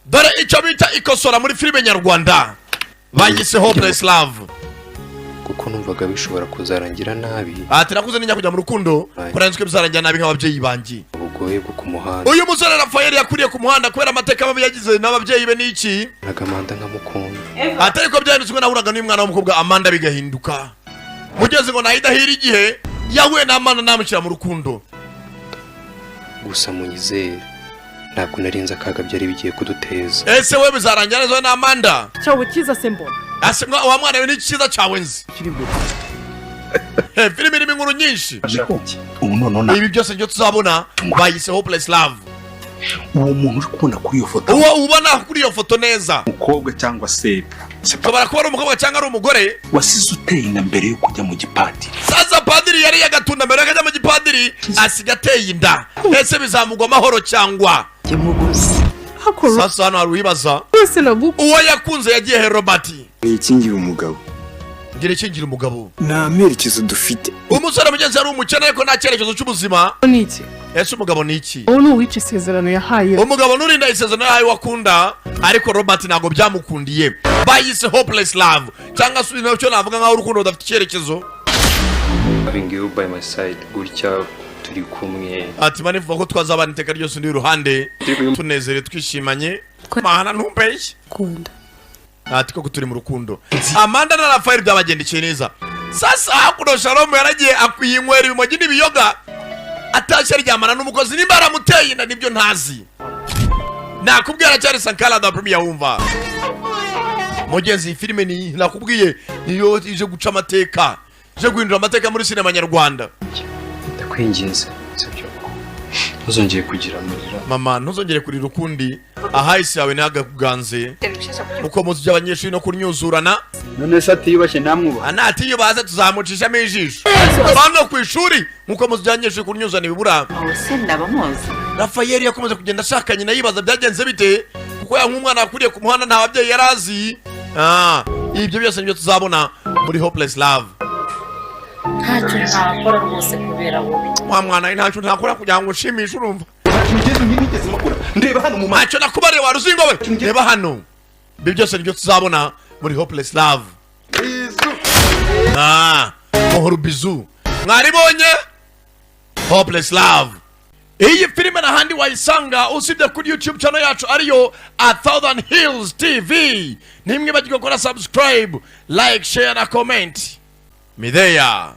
dore icyo bita ikosora muri filime nyarwanda bayise Hopeless Love, kuko numvaga bishobora kuzarangira nabi. ati nakuze ninya kujya mu rukundo kurenzwe bizarangira nabi nk'ababyeyi bangi. Ubugoye bwo ku muhanda. Uyu musore Rafael yakuriye ku muhanda kubera amateka mabi yagize n'ababyeyi be n'iki Nagamanda nkamukunda. atari ko byanditswe nahuraga n'umwana w'umukobwa Amanda bigahinduka. Mugeze ngo nahidahira igihe yahuye na Amanda namushyira mu rukundo. Gusa munyizere ntabwo narinze akaga byari bigiye kuduteza. Ese we bizarangira neza na Amanda? cyawe kiza sembona. Ase mwa wa mwana we ni cyiza cyawe nzi. Filime irimo inkuru nyinshi. Ubu none Ibi byose byo tuzabona bayise Hopeless Love. uwo muntu uri kubona kuri iyo foto Uwo ubona kuri iyo foto neza umukobwa cyangwa se kabara kuba ari umukobwa cyangwa ari umugore wasize uteye inda mbere yo kujya mu gipadiri. sasa padiri yari yagatunda mbere akajya mu gipadiri asiga ateye inda. Ese bizamugwa amahoro cyangwa sasa hano hari uwibaza Wese naguko. uwo yakunze yagiye he Robert? ni ikingira umugabo Ngira ikingira umugabo nta merekezo dufite. umusore mugenzi ari umukene ariko nta cyerekezo cy'ubuzima. Niki? Ese umugabo ni iki? Uwo nuwica isezerano yahaye. Umugabo nurinda isezerano yahaye wakunda ariko Robert ntago byamukundiye. Bayise Hopeless Love cyangwa se nacyo navuga nkaho urukundo rudafite icyerekezo. Having you by my side gutya turi kumwe. Ati mani vuga ko twazabana iteka ryose ndi iruhande tunezere twishimanye mahana ntumbeshye Kunda. ati ko turi mu rukundo. Amanda na Rafael byabagendekeye neza. Sasa hakuno Shalom yaragiye akwiyinywera ibimogi n'ibiyoga atashye aryamana n'umukozi nimba aramuteye inda nibyo ntazi. Nakubwira cyari Sankara da premier wumva mugenzi filime ni nakubwiye niyo ije guca amateka je guhindura amateka muri sinema nyarwanda. Ndakwinginze sibyo ntuzongeye kugira amarira. Mama ntuzongere kurira ukundi ahahise yawe ntagakuganze uko muzi by'abanyeshuri no kunyuzurana. none se atiyubashye namwubaha. Anati iyo baza tuzamucishamo ijisho bano ku ishuri nkuko muzi by'abanyeshuri kunyuzana ibibura. Ose ndabamuzi. Rafael yakomeje kugenda ashakanye na yibaza byagenze bite kuko ya nk'umwana yakuriye ku muhanda nta babyeyi yarazi. Ibyo byose nibyo tuzabona muri Hopeless Love. Ntacyo ntakora rwose kubera wowe. Wa mwana ntacyo ntakora kugira ngo ushimishe urumva. Ndeba hano mu Ntacyo nakubariye wa ruzingo we. Reba hano. Ibyo byose nibyo tuzabona muri Hopeless Love. Mohoro bizu. Mwaribonye? Hopeless Love. Iyi filime n'ahandi wayisanga usibye kuri YouTube channel yacu ariyo A Thousand Hills TV. Nimwe bagikora subscribe, like, share na comment. Midea.